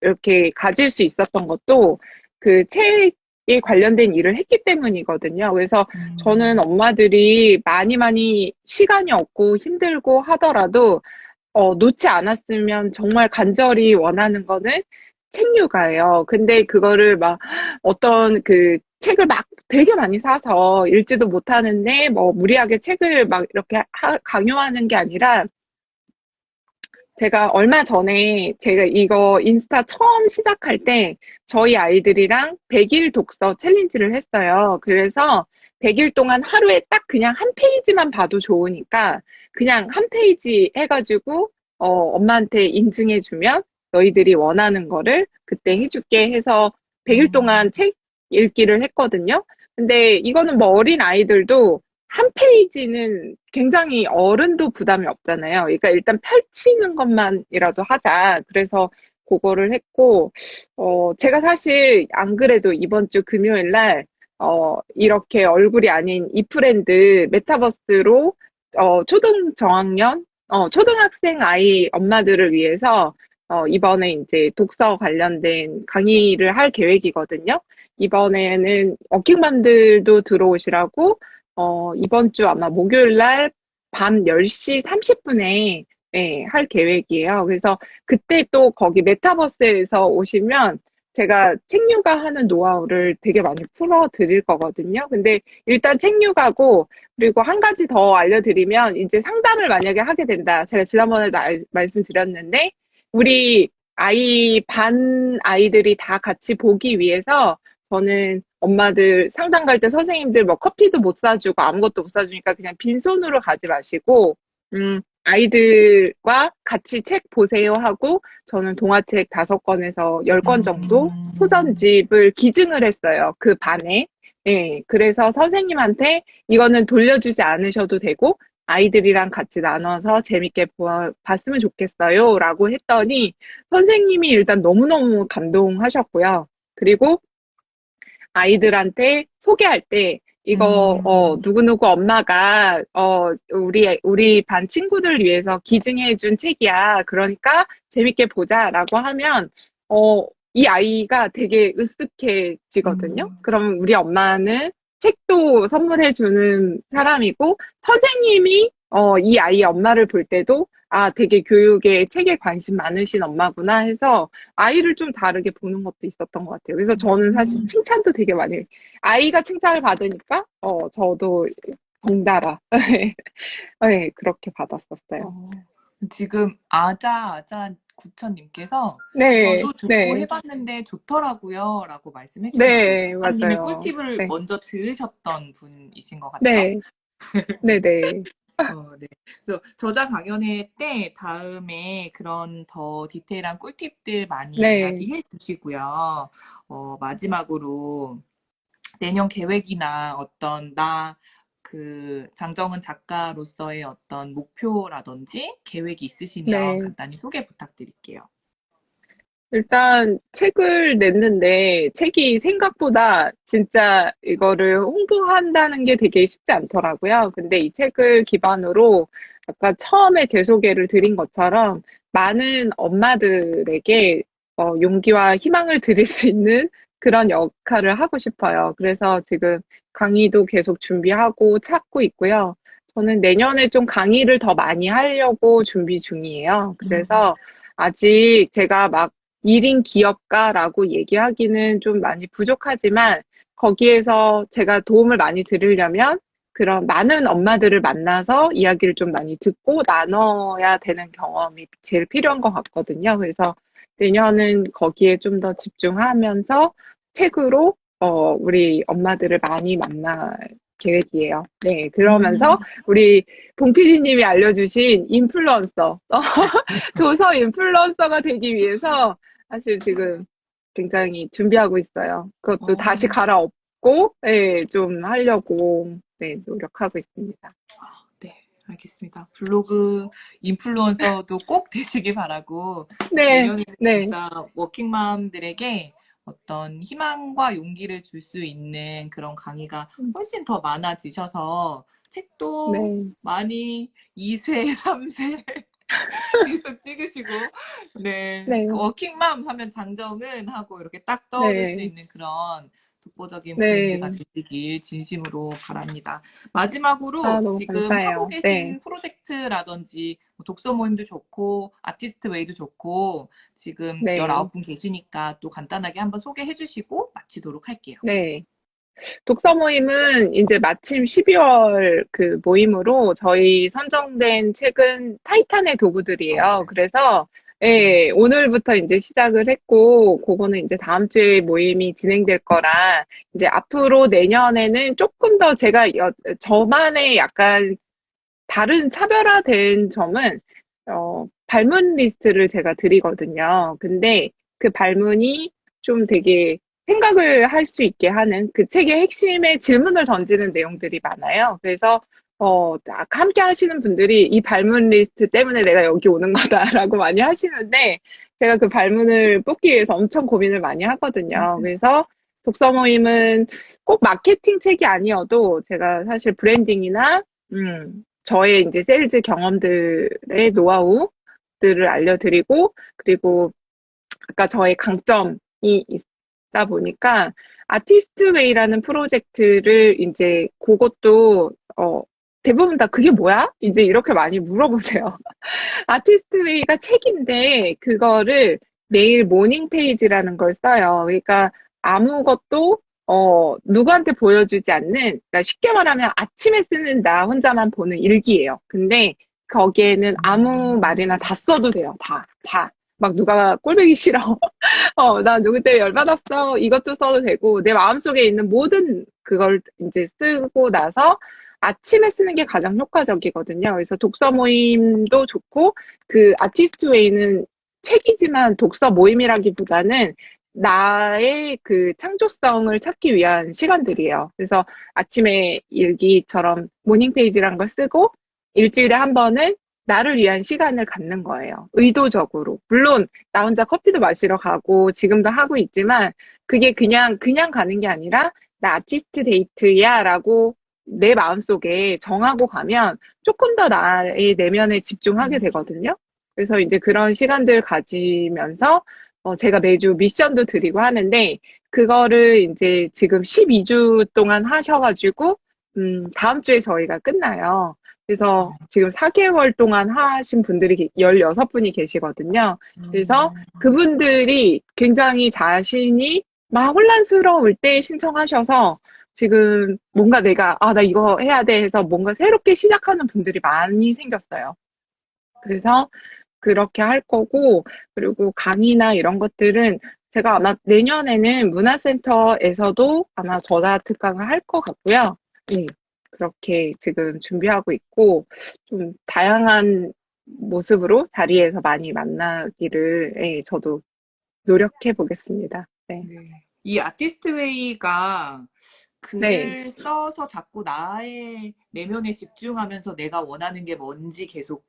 이렇게 가질 수 있었던 것도 그 책에 관련된 일을 했기 때문이거든요. 그래서 저는 엄마들이 많이 많이 시간이 없고 힘들고 하더라도 놓지 않았으면 정말 간절히 원하는 거는 책류가예요. 근데 그거를 막 어떤 그 책을 막 되게 많이 사서 읽지도 못하는데 뭐 무리하게 책을 막 이렇게 강요하는 게 아니라 제가 얼마 전에 제가 이거 인스타 처음 시작할 때 저희 아이들이랑 100일 독서 챌린지를 했어요. 그래서 100일 동안 하루에 딱 그냥 한 페이지만 봐도 좋으니까 그냥 한 페이지 해가지고 엄마한테 인증해주면 너희들이 원하는 거를 그때 해줄게 해서 100일 음. 동안 책 읽기를 했거든요. 근데 이거는 뭐 어린 아이들도 한 페이지는 굉장히 어른도 부담이 없잖아요. 그러니까 일단 펼치는 것만이라도 하자. 그래서 그거를 했고, 제가 사실 안 그래도 이번 주 금요일 날, 이렇게 얼굴이 아닌 이프렌드 메타버스로, 초등 저학년, 초등학생 아이 엄마들을 위해서, 이번에 이제 독서 관련된 강의를 할 계획이거든요. 이번에는 워킹맘들도 들어오시라고, 이번 주 아마 목요일 날 밤 10시 30분에 할 계획이에요. 그래서 그때 또 거기 메타버스에서 오시면 제가 책육아 하는 노하우를 되게 많이 풀어 드릴 거거든요. 근데 일단 책육아고 그리고 한 가지 더 알려드리면 이제 상담을 만약에 하게 된다. 제가 지난번에도 말씀드렸는데 우리 반 아이들이 다 같이 보기 위해서 저는 엄마들 상담 갈 때 선생님들 뭐 커피도 못 사주고 아무것도 못 사주니까 그냥 빈손으로 가지 마시고, 아이들과 같이 책 보세요 하고 저는 동화책 5권에서 10권 정도 음. 소전집을 기증을 했어요. 그 반에. 예, 그래서 선생님한테 이거는 돌려주지 않으셔도 되고 아이들이랑 같이 나눠서 재밌게 봤으면 좋겠어요. 라고 했더니 선생님이 일단 너무너무 감동하셨고요. 그리고 아이들한테 소개할 때 이거 음. 누구누구 엄마가 우리 반 친구들 위해서 기증해 준 책이야. 그러니까 재밌게 보자라고 하면 이 아이가 되게 으쓱해지거든요. 음, 그럼 우리 엄마는 책도 선물해주는 사람이고, 선생님이, 이 아이의 엄마를 볼 때도, 아, 되게 교육에, 책에 관심 많으신 엄마구나 해서, 아이를 좀 다르게 보는 것도 있었던 것 같아요. 그래서 저는 사실 음. 칭찬도 되게 많이, 아이가 칭찬을 받으니까, 저도 덩달아, 네, 그렇게 받았었어요. 어, 지금 아자 구천님께서 네, 저도 듣고 네, 해봤는데 좋더라고요 라고 말씀해 주셨어요. 네, 작가님의 맞아요. 꿀팁을 네, 먼저 들으셨던 분이신 것 같죠? 네, 네, 네. 네. 그래서 저자 강연회 때 다음에 그런 더 디테일한 꿀팁들 많이 네. 이야기해 주시고요. 마지막으로 내년 계획이나 어떤 장정은 작가로서의 어떤 목표라든지 계획이 있으시면 네. 간단히 소개 부탁드릴게요. 일단 책을 냈는데 책이 생각보다 진짜 이거를 홍보한다는 게 되게 쉽지 않더라고요. 근데 이 책을 기반으로 아까 처음에 제 소개를 드린 것처럼 많은 엄마들에게 용기와 희망을 드릴 수 있는 그런 역할을 하고 싶어요. 그래서 지금 강의도 계속 준비하고 찾고 있고요. 저는 내년에 좀 강의를 더 많이 하려고 준비 중이에요. 그래서 아직 제가 막 1인 기업가라고 얘기하기는 좀 많이 부족하지만 거기에서 제가 도움을 많이 드리려면 그런 많은 엄마들을 만나서 이야기를 좀 많이 듣고 나눠야 되는 경험이 제일 필요한 것 같거든요. 그래서 내년은 거기에 좀 더 집중하면서 책으로 우리 엄마들을 많이 만날 계획이에요. 네, 음, 그러면서 우리 봉 PD님이 알려주신 인플루언서, 도서 인플루언서가 되기 위해서 사실 지금 굉장히 준비하고 있어요. 그것도 다시 어, 갈아엎고, 네, 좀 하려고, 네, 노력하고 있습니다. 네, 알겠습니다. 블로그 인플루언서도 꼭 되시길 바라고 네, 내년에는 네, 진짜 워킹맘들에게 어떤 희망과 용기를 줄 수 있는 그런 강의가 훨씬 더 많아지셔서 책도 네, 많이 2쇄, 3쇄 계속 찍으시고, 네. 네, 워킹맘 하면 장정은 하고 이렇게 딱 떠오를 수 네, 있는 그런 독보적인 브랜드가 네. 되시길 진심으로 바랍니다. 마지막으로 아, 너무 지금 하고 감사해요. 네, 계신 프로젝트라든지 뭐 독서 모임도 좋고 아티스트 웨이도 좋고 지금 네, 19분 계시니까 또 간단하게 한번 소개해 주시고 마치도록 할게요. 네. 독서 모임은 이제 마침 12월 그 모임으로 저희 선정된 책은 타이탄의 도구들이에요. 그래서 예, 오늘부터 이제 시작을 했고, 그거는 이제 다음 주에 모임이 진행될 거라, 이제 앞으로 내년에는 조금 더 제가 저만의 약간 다른 차별화된 점은, 발문 리스트를 제가 드리거든요. 근데 그 발문이 좀 되게 생각을 할 수 있게 하는 그 책의 핵심에 질문을 던지는 내용들이 많아요. 그래서, 함께 하시는 분들이 이 발문 리스트 때문에 내가 여기 오는 거다라고 많이 하시는데, 제가 그 발문을 뽑기 위해서 엄청 고민을 많이 하거든요. 그래서 독서 모임은 꼭 마케팅 책이 아니어도 제가 사실 브랜딩이나, 저의 이제 세일즈 경험들의 노하우들을 알려드리고, 그리고 아까 저의 강점이 있다 보니까 아티스트 웨이라는 프로젝트를 이제 그것도, 대부분 다 그게 뭐야? 이제 이렇게 많이 물어보세요. 아티스트 웨이가 책인데 그거를 매일 모닝 페이지라는 걸 써요. 그러니까 아무것도 누구한테 보여주지 않는, 그러니까 쉽게 말하면 아침에 쓰는 나 혼자만 보는 일기예요. 근데 거기에는 아무 말이나 다 써도 돼요. 다, 다. 막 누가 꼴보기 싫어. 나 누구 때문에 열받았어. 이것도 써도 되고, 내 마음속에 있는 모든 그걸 이제 쓰고 나서 아침에 쓰는 게 가장 효과적이거든요. 그래서 독서 모임도 좋고, 그 아티스트 웨이는 책이지만 독서 모임이라기보다는 나의 그 창조성을 찾기 위한 시간들이에요. 그래서 아침에 일기처럼 모닝 페이지란 걸 쓰고, 일주일에 한 번은 나를 위한 시간을 갖는 거예요. 의도적으로. 물론, 나 혼자 커피도 마시러 가고 지금도 하고 있지만 그게 그냥 가는 게 아니라 나 아티스트 데이트야 라고 내 마음속에 정하고 가면 조금 더 나의 내면에 집중하게 되거든요. 그래서 이제 그런 시간들 가지면서 제가 매주 미션도 드리고 하는데, 그거를 이제 지금 12주 동안 하셔가지고, 다음 주에 저희가 끝나요. 그래서 지금 4개월 동안 하신 분들이 16분이 계시거든요. 그래서 음, 그분들이 굉장히 자신이 막 혼란스러울 때 신청하셔서 지금 뭔가 내가, 나 이거 해야 돼 해서 뭔가 새롭게 시작하는 분들이 많이 생겼어요. 그래서 그렇게 할 거고, 그리고 강의나 이런 것들은 제가 아마 내년에는 문화센터에서도 아마 저자 특강을 할 것 같고요. 예, 그렇게 지금 준비하고 있고, 좀 다양한 모습으로 자리에서 많이 만나기를, 예, 저도 노력해 보겠습니다. 네. 네. 이 아티스트 웨이가 네. 글을 써서 자꾸 나의 내면에 집중하면서 내가 원하는 게 뭔지 계속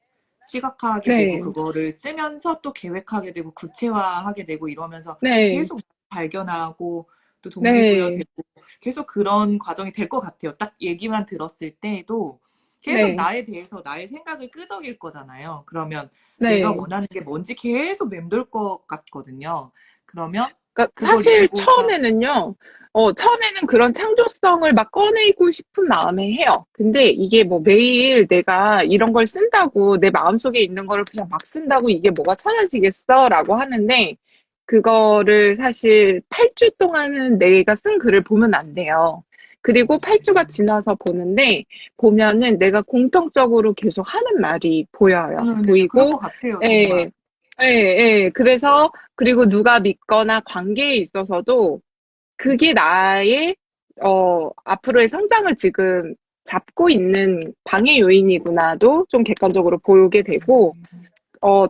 시각화하게 되고 네. 그거를 쓰면서 또 계획하게 되고 구체화하게 되고 이러면서 네. 계속 발견하고 또 동기부여 네. 되고 계속 그런 과정이 될 것 같아요. 딱 얘기만 들었을 때에도 계속 네. 나에 대해서 나의 생각을 끄적일 거잖아요. 그러면 내가 네. 원하는 게 뭔지 계속 맴돌 것 같거든요. 그러면 그러니까 그걸 사실 이루고자 처음에는 그런 창조성을 막 꺼내고 싶은 마음에 해요. 근데 이게 뭐 매일 내가 이런 걸 쓴다고 내 마음속에 있는 거를 그냥 막 쓴다고 이게 뭐가 찾아지겠어라고 하는데 그거를 사실 8주 동안은 내가 쓴 글을 보면 안 돼요. 그리고 8주가 지나서 보면은 내가 공통적으로 계속 하는 말이 보여요. 네네, 그럴 것 보이고, 같아요, 정말. 예, 예, 예. 그래서 그리고 누가 믿거나 관계에 있어서도 그게 나의, 앞으로의 성장을 지금 잡고 있는 방해 요인이구나도 좀 객관적으로 보게 되고,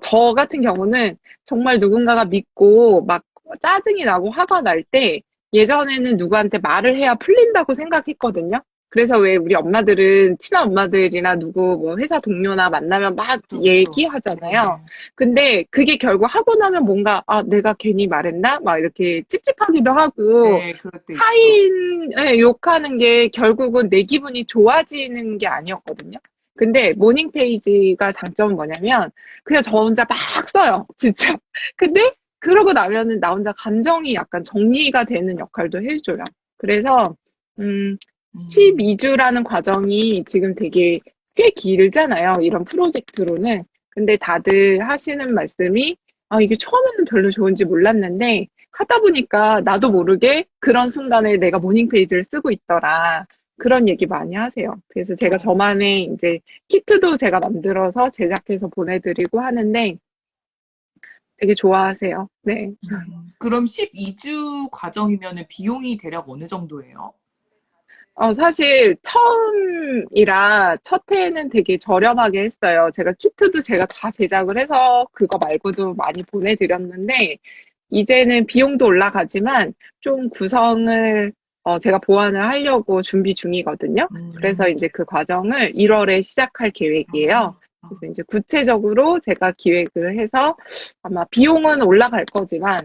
저 같은 경우는 정말 누군가가 믿고 막 짜증이 나고 화가 날 때 예전에는 누구한테 말을 해야 풀린다고 생각했거든요. 그래서 왜 우리 엄마들은 친한 엄마들이나 누구 뭐 회사 동료나 만나면 막 그쵸, 그쵸. 얘기하잖아요. 네네. 근데 그게 결국 하고 나면 뭔가 내가 괜히 말했나? 막 이렇게 찝찝하기도 하고 네, 그럴 때 있죠. 타인을 욕하는 게 결국은 내 기분이 좋아지는 게 아니었거든요. 근데 모닝 페이지가 장점은 뭐냐면 그냥 저 혼자 막 써요. 진짜. 근데 그러고 나면은 나 혼자 감정이 약간 정리가 되는 역할도 해줘요. 그래서, 음, 음, 12주라는 과정이 지금 되게 꽤 길잖아요. 이런 프로젝트로는. 근데 다들 하시는 말씀이, 이게 처음에는 별로 좋은지 몰랐는데, 하다 보니까 나도 모르게 그런 순간에 내가 모닝 페이지를 쓰고 있더라. 그런 얘기 많이 하세요. 그래서 제가 어, 저만의 이제 키트도 제가 만들어서 제작해서 보내드리고 하는데 되게 좋아하세해. 네. 그럼 12주 과정이면 비용이 대략 어느 정도예요? 사실 처음이라 첫 해는 되게 저렴하게 했어요. 제가 키트도 제가 다 제작을 해서 그거 말고도 많이 보내드렸는데 이제는 비용도 올라가지만 좀 구성을 제가 보완을 하려고 준비 중이거든요. 그래서 음, 이제 그 과정을 1월에 시작할 계획이에요. 아, 아, 그래서 이제 구체적으로 제가 기획을 해서 아마 비용은 올라갈 거지만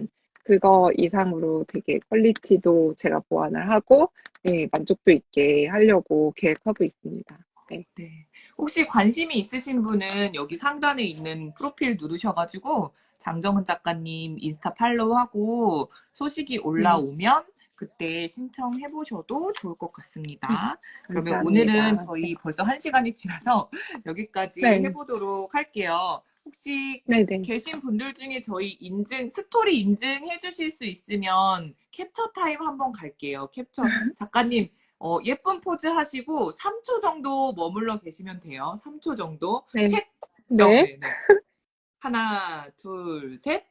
그거 이상으로 되게 퀄리티도 제가 보완을 하고 네, 만족도 있게 하려고 계획하고 있습니다. 네. 네. 혹시 관심이 있으신 분은 여기 상단에 있는 프로필 누르셔가지고 장정은 작가님 인스타 팔로우하고 소식이 네. 올라오면 그때 신청해 보셔도 좋을 것 같습니다. 그러면 오늘은 감사합니다. 네. 저희 벌써 1시간이 지나서 여기까지 네. 해보도록 할게요. 혹시 네네. 계신 분들 중에 저희 스토리 인증해 주실 수 있으면 캡처 타임 한번 갈게요. 캡처. 작가님, 예쁜 포즈 하시고 3초 정도 머물러 계시면 돼요. 3초 정도. 네. 네. 네네. 하나, 둘, 셋.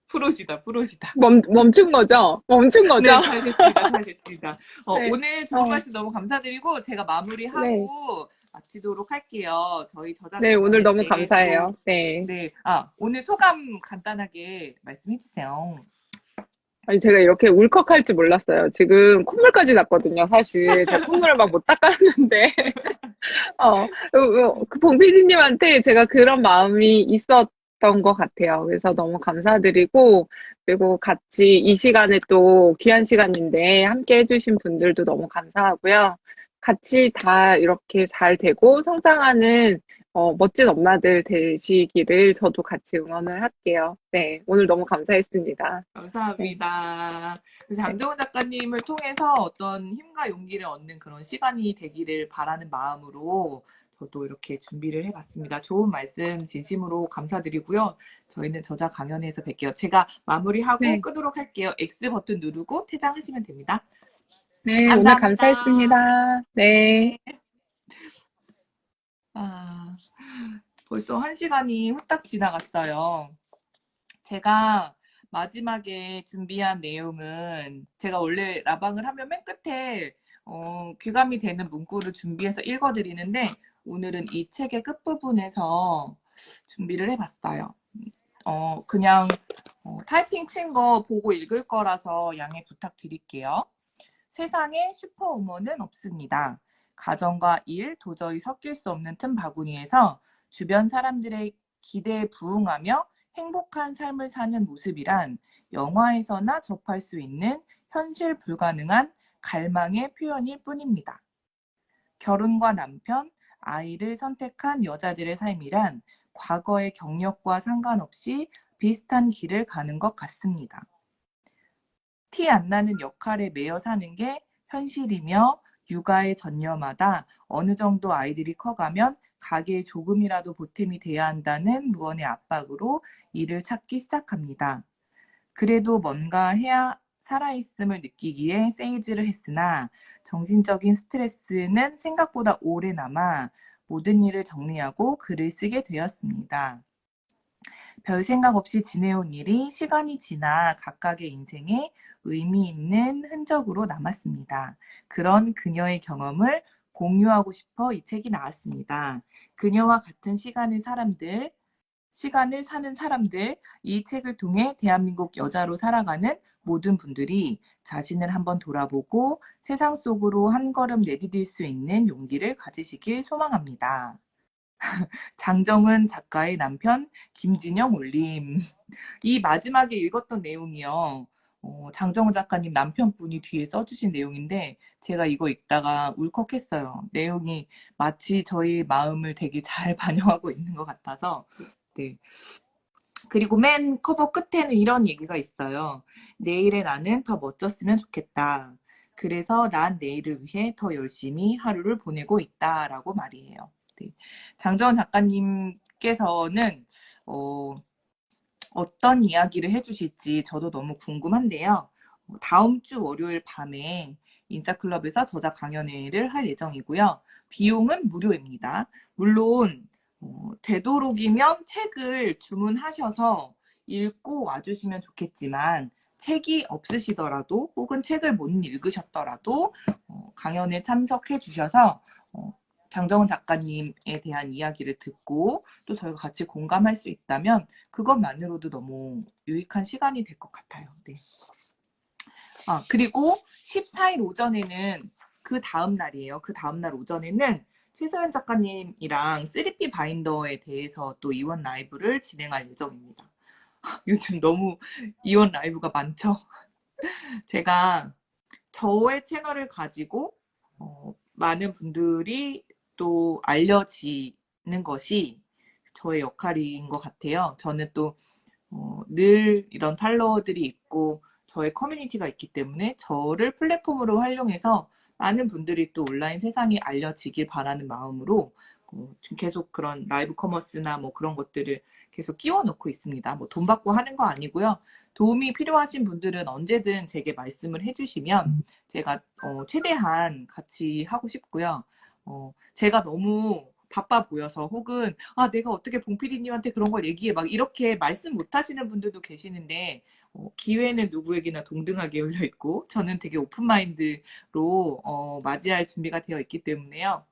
프로시다, 프로시다. 멈춘 거죠? 멈춘 거죠? 네, 잘 됐습니다. 잘 됐습니다. 네. 오늘 좋은 어, 말씀 너무 감사드리고 제가 네. 마무리하고 마치도록 할게요. 저희 네, 오늘 너무 저작권분들께 또, 감사해요. 네. 네, 오늘 소감 간단하게 말씀해 주세요. 아니, 제가 이렇게 울컥할 줄 몰랐어요. 지금 콧물까지 났거든요, 사실. 제가 콧물을 막 못 닦았는데. 그 봉피디님한테 제가 그런 마음이 있었던 것 같아요. 그래서 너무 감사드리고, 그리고 같이 이 시간에 또 귀한 시간인데 함께 해주신 분들도 너무 감사하고요. 같이 다 이렇게 잘 되고 성장하는 멋진 엄마들 되시기를 저도 같이 응원을 할게요. 네, 오늘 너무 감사했습니다. 네, 감사합니다. 그래서 네, 장정은 작가님을 통해서 어떤 힘과 용기를 얻는 그런 시간이 되기를 바라는 마음으로 저도 이렇게 준비를 해봤습니다. 좋은 말씀 진심으로 감사드리고요. 저희는 저자 강연회에서 뵐게요. 제가 마무리하고 네, 끄도록 할게요. X 버튼 누르고 퇴장하시면 됩니다. 네, 오늘 감사합니다. 감사했습니다. 네. 네. 아, 벌써 1시간이 후딱 지나갔어요. 제가 마지막에 준비한 내용은 제가 원래 라방을 하면 맨 끝에 귀감이 되는 문구를 준비해서 읽어드리는데 오늘은 이 책의 끝부분에서 준비를 해봤어요. 그냥 타이핑 친 거 보고 읽을 거라서 양해 부탁드릴게요. 세상에 슈퍼우먼은 없습니다. 가정과 일 도저히 섞일 수 없는 틈 바구니에서 주변 사람들의 기대에 부응하며 행복한 삶을 사는 모습이란 영화에서나 접할 수 있는 현실 불가능한 갈망의 표현일 뿐입니다. 결혼과 남편, 아이를 선택한 여자들의 삶이란 과거의 경력과 상관없이 비슷한 길을 가는 것 같습니다. 티 안 나는 역할에 매여 사는 게 현실이며 육아에 전념하다 어느 정도 아이들이 커가면 가게에 조금이라도 보탬이 돼야 한다는 무언의 압박으로 일을 찾기 시작합니다. 그래도 뭔가 해야 살아있음을 느끼기에 세일즈를 했으나 정신적인 스트레스는 생각보다 오래 남아 모든 일을 정리하고 글을 쓰게 되었습니다. 별 생각 없이 지내온 일이 시간이 지나 각각의 인생에 의미 있는 흔적으로 남았습니다. 그런 그녀의 경험을 공유하고 싶어 이 책이 나왔습니다. 그녀와 같은 시간을 사는 사람들, 이 책을 통해 대한민국 여자로 살아가는 모든 분들이 자신을 한번 돌아보고 세상 속으로 한 걸음 내디딜 수 있는 용기를 가지시길 소망합니다. 장정은 작가의 남편 김진영 올림. 이 마지막에 읽었던 내용이요. 장정은 작가님 남편분이 뒤에 써주신 내용인데 제가 이거 읽다가 울컥했어요. 내용이 마치 저희 마음을 되게 잘 반영하고 있는 것 같아서. 네. 그리고 맨 커버 끝에는 이런 얘기가 있어요. 내일의 나는 더 멋졌으면 좋겠다. 그래서 난 내일을 위해 더 열심히 하루를 보내고 있다라고 말이에요. 네. 장정은 작가님께서는 어, 어떤 이야기를 해주실지 저도 너무 궁금한데요. 다음 주 월요일 밤에 인싸클럽에서 저자 강연회를 할 예정이고요. 비용은 무료입니다. 물론 되도록이면 책을 주문하셔서 읽고 와주시면 좋겠지만 책이 없으시더라도 혹은 책을 못 읽으셨더라도 강연에 참석해 주셔서 장정은 작가님에 대한 이야기를 듣고 또 저희가 같이 공감할 수 있다면 그것만으로도 너무 유익한 시간이 될 것 같아요. 네. 그리고 14일 오전에는 그 다음 날이에요. 그 다음 날 오전에는 최소연 작가님이랑 3P 바인더에 대해서 또 이원 라이브를 진행할 예정입니다. 요즘 너무 이원 라이브가 많죠? 제가 저의 채널을 가지고 많은 분들이 또 알려지는 것이 저의 역할인 것 같아요. 저는 또 늘 이런 팔로워들이 있고 저의 커뮤니티가 있기 때문에 저를 플랫폼으로 활용해서 많은 분들이 또 온라인 세상에 알려지길 바라는 마음으로 지금 계속 그런 라이브 커머스나 뭐 그런 것들을 계속 끼워 넣고 있습니다. 뭐 돈 받고 하는 거 아니고요. 도움이 필요하신 분들은 언제든 제게 말씀을 해주시면 제가 최대한 같이 하고 싶고요. 제가 너무 바빠 보여서 혹은 내가 어떻게 봉PD님한테 그런 걸 얘기해 막 이렇게 말씀 못 하시는 분들도 계시는데 기회는 누구에게나 동등하게 열려 있고 저는 되게 오픈마인드로 맞이할 준비가 되어 있기 때문에요.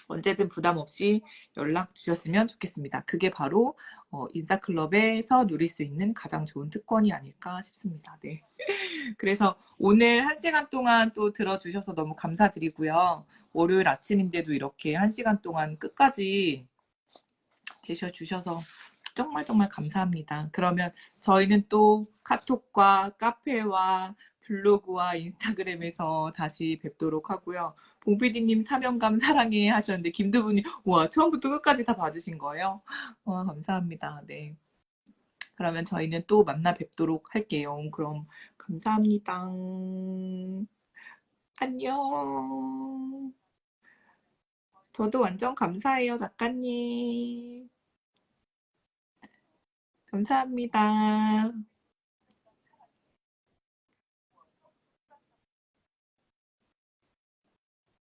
언제든 부담 없이 연락 주셨으면 좋겠습니다. 그게 바로 인싸클럽에서 누릴 수 있는 가장 좋은 특권이 아닐까 싶습니다. 네. 그래서 오늘 1시간 동안 또 들어주셔서 너무 감사드리고요. 월요일 아침인데도 이렇게 1시간 동안 끝까지 계셔주셔서 정말 정말 감사합니다. 그러면 저희는 또 카톡과 카페와 블로그와 인스타그램에서 다시 뵙도록 하고요. 봉PD님 사명감 사랑해 하셨는데, 김두부님, 와, 처음부터 끝까지 다 봐주신 거예요? 와, 감사합니다. 네. 그러면 저희는 또 만나 뵙도록 할게요. 그럼, 감사합니다. 안녕. 저도 완전 감사해요, 작가님. 감사합니다.